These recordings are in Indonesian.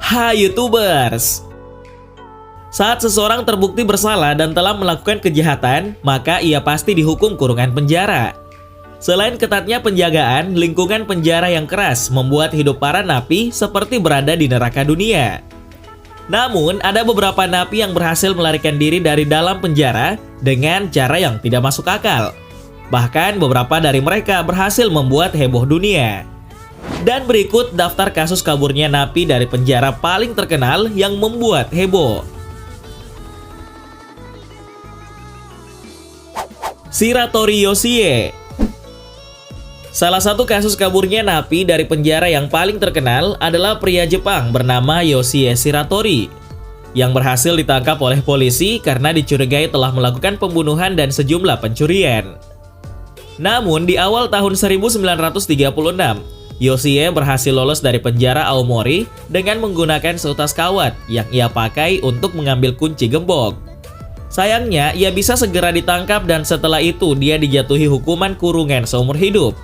Hai YouTubers! Saat seseorang terbukti bersalah dan telah melakukan kejahatan, maka ia pasti dihukum kurungan penjara. Selain ketatnya penjagaan, lingkungan penjara yang keras membuat hidup para napi seperti berada di neraka dunia. Namun, ada beberapa napi yang berhasil melarikan diri dari dalam penjara dengan cara yang tidak masuk akal. Bahkan beberapa dari mereka berhasil membuat heboh dunia. Dan berikut daftar kasus kaburnya napi dari penjara paling terkenal yang membuat heboh. Shiratori Yoshie. Salah satu kasus kaburnya napi dari penjara yang paling terkenal adalah pria Jepang bernama Yoshie Shiratori yang berhasil ditangkap oleh polisi karena dicurigai telah melakukan pembunuhan dan sejumlah pencurian. Namun di awal tahun 1936, Yoshie berhasil lolos dari penjara Aomori dengan menggunakan seutas kawat yang ia pakai untuk mengambil kunci gembok. Sayangnya, ia bisa segera ditangkap dan setelah itu dia dijatuhi hukuman kurungan seumur hidup.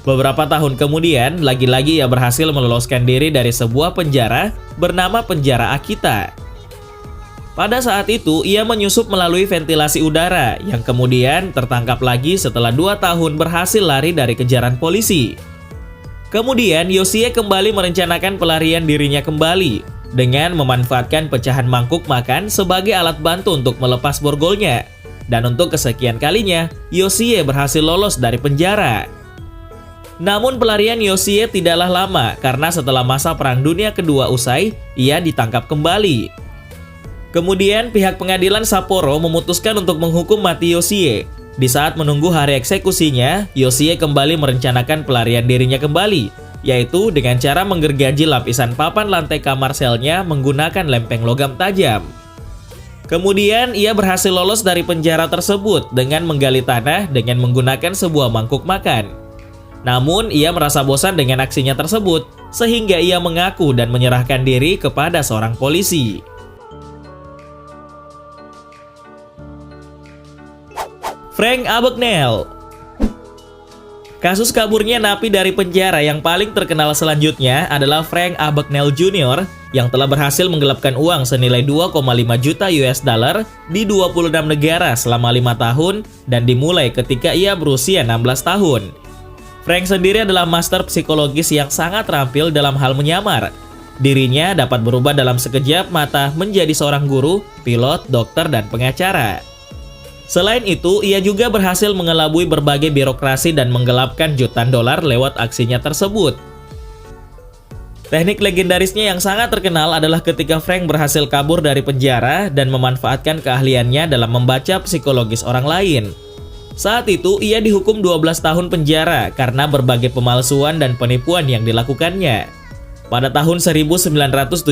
Beberapa tahun kemudian, lagi-lagi ia berhasil meloloskan diri dari sebuah penjara bernama Penjara Akita. Pada saat itu, ia menyusup melalui ventilasi udara yang kemudian tertangkap lagi setelah 2 tahun berhasil lari dari kejaran polisi. Kemudian, Yoshie kembali merencanakan pelarian dirinya kembali dengan memanfaatkan pecahan mangkuk makan sebagai alat bantu untuk melepas borgolnya. Dan untuk kesekian kalinya, Yoshie berhasil lolos dari penjara. Namun pelarian Yoshie tidaklah lama karena setelah masa Perang Dunia Kedua usai, ia ditangkap kembali. Kemudian pihak pengadilan Sapporo memutuskan untuk menghukum mati Yoshie. Di saat menunggu hari eksekusinya, Yoshie kembali merencanakan pelarian dirinya kembali, yaitu dengan cara menggergaji lapisan papan lantai kamar selnya menggunakan lempeng logam tajam. Kemudian ia berhasil lolos dari penjara tersebut dengan menggali tanah dengan menggunakan sebuah mangkuk makan. Namun ia merasa bosan dengan aksinya tersebut, sehingga ia mengaku dan menyerahkan diri kepada seorang polisi. Frank Abagnale. Kasus kaburnya napi dari penjara yang paling terkenal selanjutnya adalah Frank Abagnale Jr. yang telah berhasil menggelapkan uang senilai 2,5 juta US dollar di 26 negara selama 5 tahun dan dimulai ketika ia berusia 16 tahun. Frank sendiri adalah master psikologis yang sangat terampil dalam hal menyamar. Dirinya dapat berubah dalam sekejap mata menjadi seorang guru, pilot, dokter, dan pengacara. Selain itu, ia juga berhasil mengelabui berbagai birokrasi dan menggelapkan jutaan dolar lewat aksinya tersebut. Teknik legendarisnya yang sangat terkenal adalah ketika Frank berhasil kabur dari penjara dan memanfaatkan keahliannya dalam membaca psikologis orang lain. Saat itu, ia dihukum 12 tahun penjara karena berbagai pemalsuan dan penipuan yang dilakukannya. Pada tahun 1971,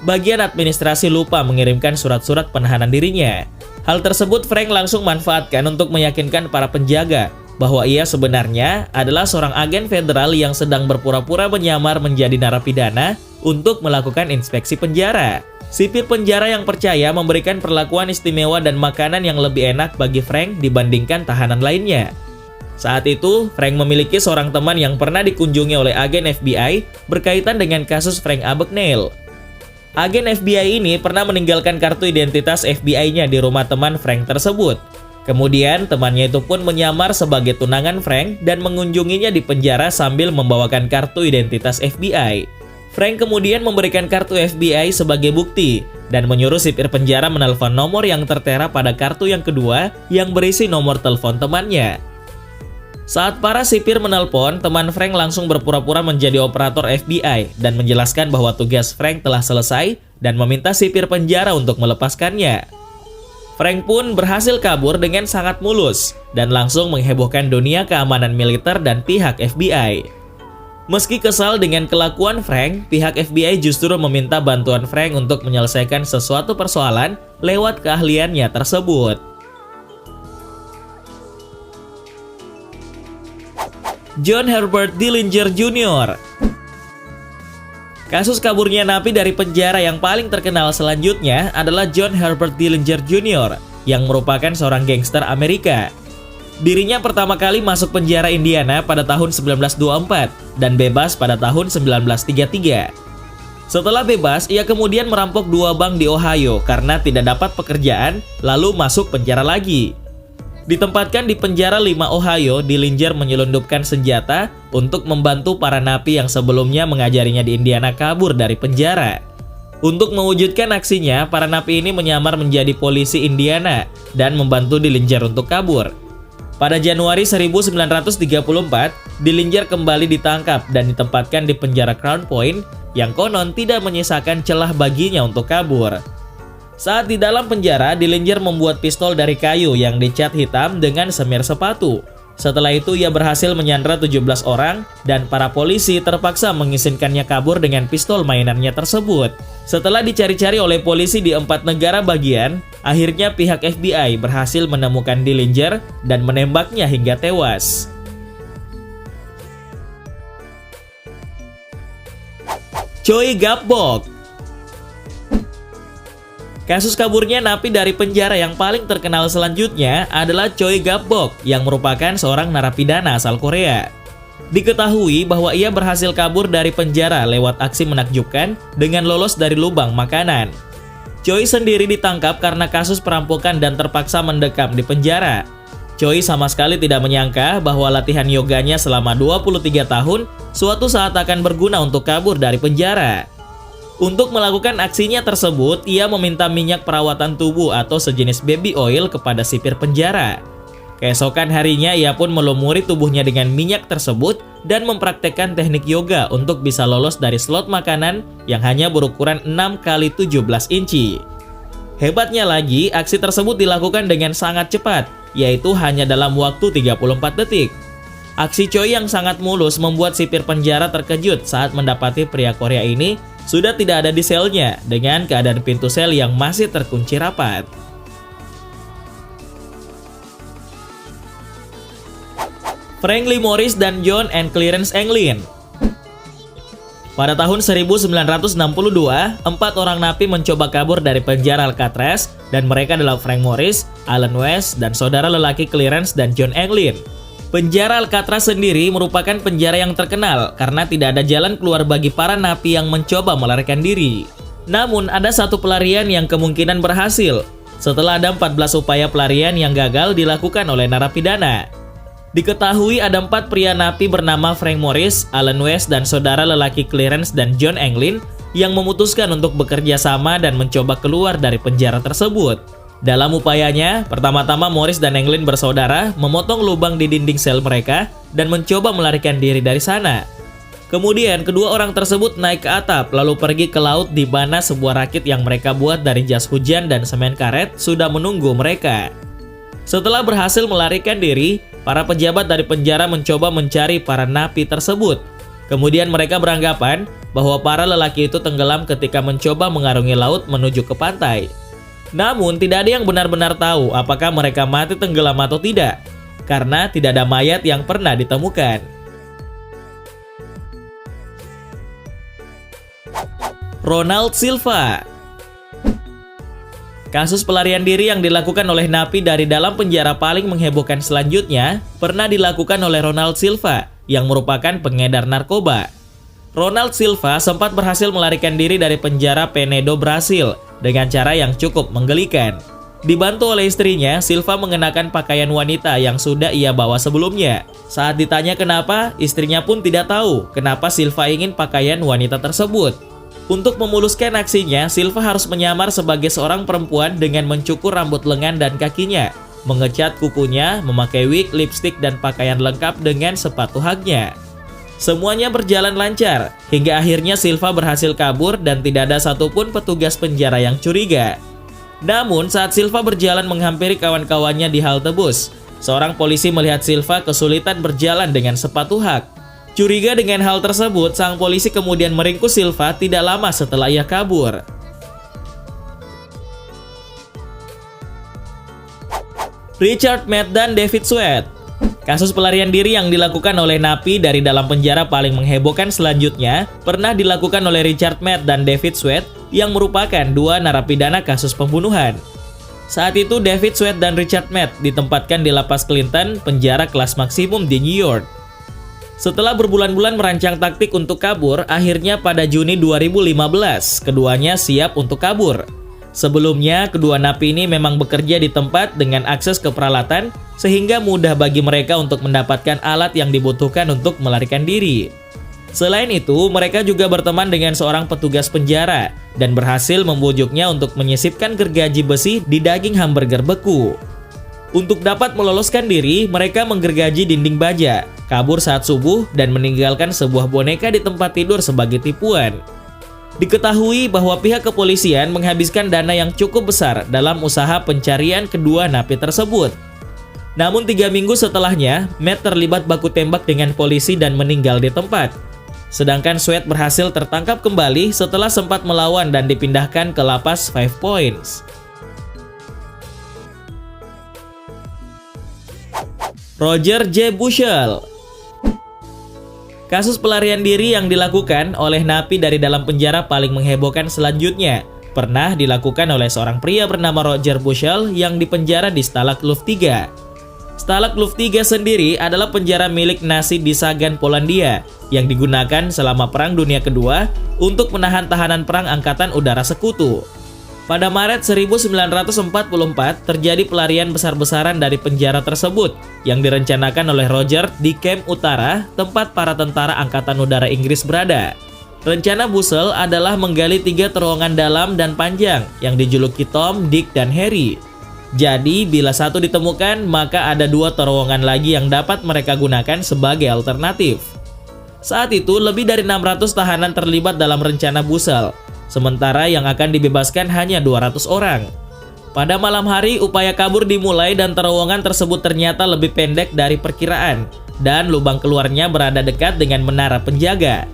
bagian administrasi lupa mengirimkan surat-surat penahanan dirinya. Hal tersebut Frank langsung manfaatkan untuk meyakinkan para penjaga bahwa ia sebenarnya adalah seorang agen federal yang sedang berpura-pura menyamar menjadi narapidana untuk melakukan inspeksi penjara. Sipir penjara yang percaya memberikan perlakuan istimewa dan makanan yang lebih enak bagi Frank dibandingkan tahanan lainnya. Saat itu, Frank memiliki seorang teman yang pernah dikunjungi oleh agen FBI berkaitan dengan kasus Frank Abagnale. Agen FBI ini pernah meninggalkan kartu identitas FBI-nya di rumah teman Frank tersebut. Kemudian temannya itu pun menyamar sebagai tunangan Frank dan mengunjunginya di penjara sambil membawakan kartu identitas FBI. Frank kemudian memberikan kartu FBI sebagai bukti dan menyuruh sipir penjara menelpon nomor yang tertera pada kartu yang kedua yang berisi nomor telepon temannya. Saat para sipir menelpon, teman Frank langsung berpura-pura menjadi operator FBI dan menjelaskan bahwa tugas Frank telah selesai dan meminta sipir penjara untuk melepaskannya. Frank pun berhasil kabur dengan sangat mulus dan langsung menghebohkan dunia keamanan militer dan pihak FBI. Meski kesal dengan kelakuan Frank, pihak FBI justru meminta bantuan Frank untuk menyelesaikan sesuatu persoalan lewat keahliannya tersebut. John Herbert Dillinger Jr. Kasus kaburnya napi dari penjara yang paling terkenal selanjutnya adalah John Herbert Dillinger Jr. yang merupakan seorang gangster Amerika. Dirinya pertama kali masuk penjara Indiana pada tahun 1924 dan bebas pada tahun 1933. Setelah bebas, ia kemudian merampok 2 bank di Ohio karena tidak dapat pekerjaan, lalu masuk penjara lagi. Ditempatkan di penjara 5 Ohio, Dillinger menyelundupkan senjata untuk membantu para napi yang sebelumnya mengajarinya di Indiana kabur dari penjara. Untuk mewujudkan aksinya, para napi ini menyamar menjadi polisi Indiana dan membantu Dillinger untuk kabur. Pada Januari 1934, Dillinger kembali ditangkap dan ditempatkan di penjara Crown Point yang konon tidak menyisakan celah baginya untuk kabur. Saat di dalam penjara, Dillinger membuat pistol dari kayu yang dicat hitam dengan semir sepatu. Setelah itu ia berhasil menyandra 17 orang dan para polisi terpaksa mengizinkannya kabur dengan pistol mainannya tersebut. Setelah dicari-cari oleh polisi di 4 negara bagian, akhirnya pihak FBI berhasil menemukan Dillinger dan menembaknya hingga tewas. Choi Gap-bok. Kasus kaburnya napi dari penjara yang paling terkenal selanjutnya adalah Choi Gap-bok yang merupakan seorang narapidana asal Korea. Diketahui bahwa ia berhasil kabur dari penjara lewat aksi menakjubkan dengan lolos dari lubang makanan. Choi sendiri ditangkap karena kasus perampokan dan terpaksa mendekam di penjara. Choi sama sekali tidak menyangka bahwa latihan yoganya selama 23 tahun suatu saat akan berguna untuk kabur dari penjara. Untuk melakukan aksinya tersebut, ia meminta minyak perawatan tubuh atau sejenis baby oil kepada sipir penjara. Keesokan harinya, ia pun melumuri tubuhnya dengan minyak tersebut dan mempraktekkan teknik yoga untuk bisa lolos dari slot makanan yang hanya berukuran 6x17 inci. Hebatnya lagi, aksi tersebut dilakukan dengan sangat cepat, yaitu hanya dalam waktu 34 detik. Aksi Choi yang sangat mulus membuat sipir penjara terkejut saat mendapati pria Korea ini sudah tidak ada di selnya dengan keadaan pintu sel yang masih terkunci rapat. Frank Lee Morris dan John and Clarence Englin. Pada tahun 1962, 4 orang napi mencoba kabur dari penjara Alcatraz dan mereka adalah Frank Morris, Alan West, dan saudara lelaki Clarence dan John Englin. Penjara Alcatraz sendiri merupakan penjara yang terkenal karena tidak ada jalan keluar bagi para napi yang mencoba melarikan diri. Namun ada satu pelarian yang kemungkinan berhasil setelah ada 14 upaya pelarian yang gagal dilakukan oleh narapidana. Diketahui ada 4 pria napi bernama Frank Morris, Alan West, dan saudara lelaki Clarence dan John Englin yang memutuskan untuk bekerja sama dan mencoba keluar dari penjara tersebut. Dalam upayanya, pertama-tama Morris dan Englin bersaudara memotong lubang di dinding sel mereka dan mencoba melarikan diri dari sana. Kemudian, kedua orang tersebut naik ke atap lalu pergi ke laut di mana sebuah rakit yang mereka buat dari jas hujan dan semen karet sudah menunggu mereka. Setelah berhasil melarikan diri, para pejabat dari penjara mencoba mencari para napi tersebut. Kemudian mereka beranggapan bahwa para lelaki itu tenggelam ketika mencoba mengarungi laut menuju ke pantai. Namun tidak ada yang benar-benar tahu apakah mereka mati tenggelam atau tidak, karena tidak ada mayat yang pernah ditemukan. Ronald Silva. Kasus pelarian diri yang dilakukan oleh napi dari dalam penjara paling menghebohkan selanjutnya pernah dilakukan oleh Ronald Silva yang merupakan pengedar narkoba. Ronald Silva sempat berhasil melarikan diri dari penjara Penedo, Brasil dengan cara yang cukup menggelikan. Dibantu oleh istrinya, Silva mengenakan pakaian wanita yang sudah ia bawa sebelumnya. Saat ditanya kenapa, istrinya pun tidak tahu kenapa Silva ingin pakaian wanita tersebut. Untuk memuluskan aksinya, Silva harus menyamar sebagai seorang perempuan dengan mencukur rambut lengan dan kakinya, mengecat kukunya, memakai wig, lipstik, dan pakaian lengkap dengan sepatu hagnya. Semuanya berjalan lancar, hingga akhirnya Silva berhasil kabur dan tidak ada satupun petugas penjara yang curiga. Namun, saat Silva berjalan menghampiri kawan-kawannya di halte bus, seorang polisi melihat Silva kesulitan berjalan dengan sepatu hak. Curiga dengan hal tersebut, sang polisi kemudian meringkus Silva tidak lama setelah ia kabur. Richard Matt dan David Sweat. Kasus pelarian diri yang dilakukan oleh napi dari dalam penjara paling menghebohkan selanjutnya pernah dilakukan oleh Richard Matt dan David Sweat yang merupakan 2 narapidana kasus pembunuhan. Saat itu David Sweat dan Richard Matt ditempatkan di lapas Clinton, penjara kelas maksimum di New York. Setelah berbulan-bulan merancang taktik untuk kabur, akhirnya pada Juni 2015, keduanya siap untuk kabur. Sebelumnya, kedua napi ini memang bekerja di tempat dengan akses ke peralatan, sehingga mudah bagi mereka untuk mendapatkan alat yang dibutuhkan untuk melarikan diri. Selain itu, mereka juga berteman dengan seorang petugas penjara dan berhasil membujuknya untuk menyisipkan gergaji besi di daging hamburger beku. Untuk dapat meloloskan diri, mereka menggergaji dinding baja, kabur saat subuh, dan meninggalkan sebuah boneka di tempat tidur sebagai tipuan. Diketahui bahwa pihak kepolisian menghabiskan dana yang cukup besar dalam usaha pencarian kedua napi tersebut. Namun 3 minggu setelahnya, Matt terlibat baku tembak dengan polisi dan meninggal di tempat. Sedangkan Sweat berhasil tertangkap kembali setelah sempat melawan dan dipindahkan ke lapas Five Points. Roger J. Bushell. Kasus pelarian diri yang dilakukan oleh napi dari dalam penjara paling menghebohkan selanjutnya pernah dilakukan oleh seorang pria bernama Roger Bushell yang dipenjara di Stalag Luft 3. Stalag Luft 3 sendiri adalah penjara milik Nazi di Sagan, Polandia yang digunakan selama Perang Dunia Kedua untuk menahan tahanan perang Angkatan Udara Sekutu. Pada Maret 1944 terjadi pelarian besar-besaran dari penjara tersebut yang direncanakan oleh Roger di Camp Utara, tempat para tentara Angkatan Udara Inggris berada. Rencana Bushell adalah menggali 3 terowongan dalam dan panjang yang dijuluki Tom, Dick, dan Harry. Jadi, bila satu ditemukan, maka ada 2 terowongan lagi yang dapat mereka gunakan sebagai alternatif. Saat itu, lebih dari 600 tahanan terlibat dalam rencana Bushell. Sementara yang akan dibebaskan hanya 200 orang. Pada malam hari, upaya kabur dimulai dan terowongan tersebut ternyata lebih pendek dari perkiraan, dan lubang keluarnya berada dekat dengan menara penjaga.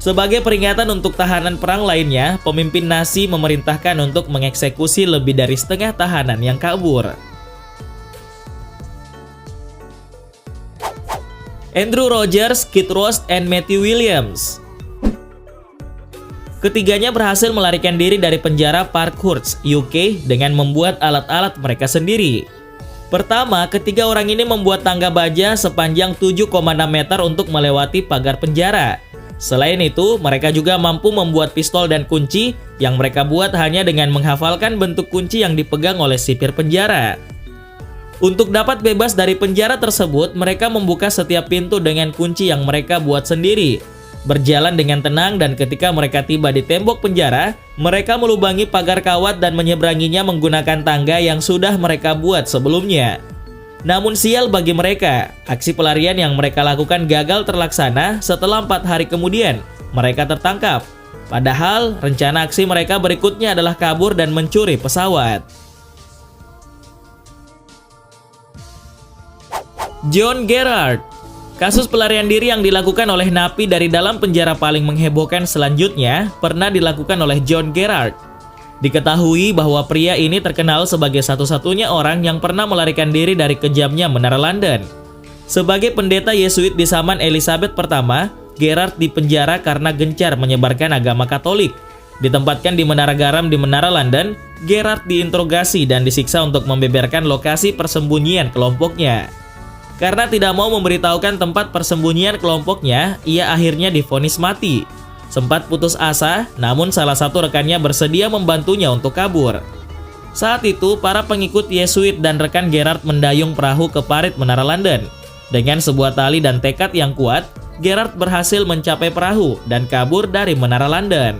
Sebagai peringatan untuk tahanan perang lainnya, pemimpin Nazi memerintahkan untuk mengeksekusi lebih dari setengah tahanan yang kabur. Andrew Rogers, Kit Rost, and Matthew Williams. Ketiganya berhasil melarikan diri dari penjara Parkhurst, UK dengan membuat alat-alat mereka sendiri. Pertama, ketiga orang ini membuat tangga baja sepanjang 7,6 meter untuk melewati pagar penjara. Selain itu, mereka juga mampu membuat pistol dan kunci yang mereka buat hanya dengan menghafalkan bentuk kunci yang dipegang oleh sipir penjara. Untuk dapat bebas dari penjara tersebut, mereka membuka setiap pintu dengan kunci yang mereka buat sendiri. Berjalan dengan tenang, dan ketika mereka tiba di tembok penjara, mereka melubangi pagar kawat dan menyeberanginya menggunakan tangga yang sudah mereka buat sebelumnya. Namun sial bagi mereka, aksi pelarian yang mereka lakukan gagal terlaksana setelah 4 hari kemudian mereka tertangkap. Padahal rencana aksi mereka berikutnya adalah kabur dan mencuri pesawat. John Gerard. Kasus pelarian diri yang dilakukan oleh napi dari dalam penjara paling menghebohkan selanjutnya pernah dilakukan oleh John Gerard. Diketahui bahwa pria ini terkenal sebagai satu-satunya orang yang pernah melarikan diri dari kejamnya Menara London. Sebagai pendeta Yesuit di zaman Elizabeth pertama, Gerard dipenjara karena gencar menyebarkan agama Katolik. Ditempatkan di Menara Garam di Menara London, Gerard diinterogasi dan disiksa untuk membeberkan lokasi persembunyian kelompoknya. Karena tidak mau memberitahukan tempat persembunyian kelompoknya, ia akhirnya divonis mati. Sempat putus asa, namun salah satu rekannya bersedia membantunya untuk kabur. Saat itu, para pengikut Yesuit dan rekan Gerard mendayung perahu ke parit Menara London. Dengan sebuah tali dan tekad yang kuat, Gerard berhasil mencapai perahu dan kabur dari Menara London.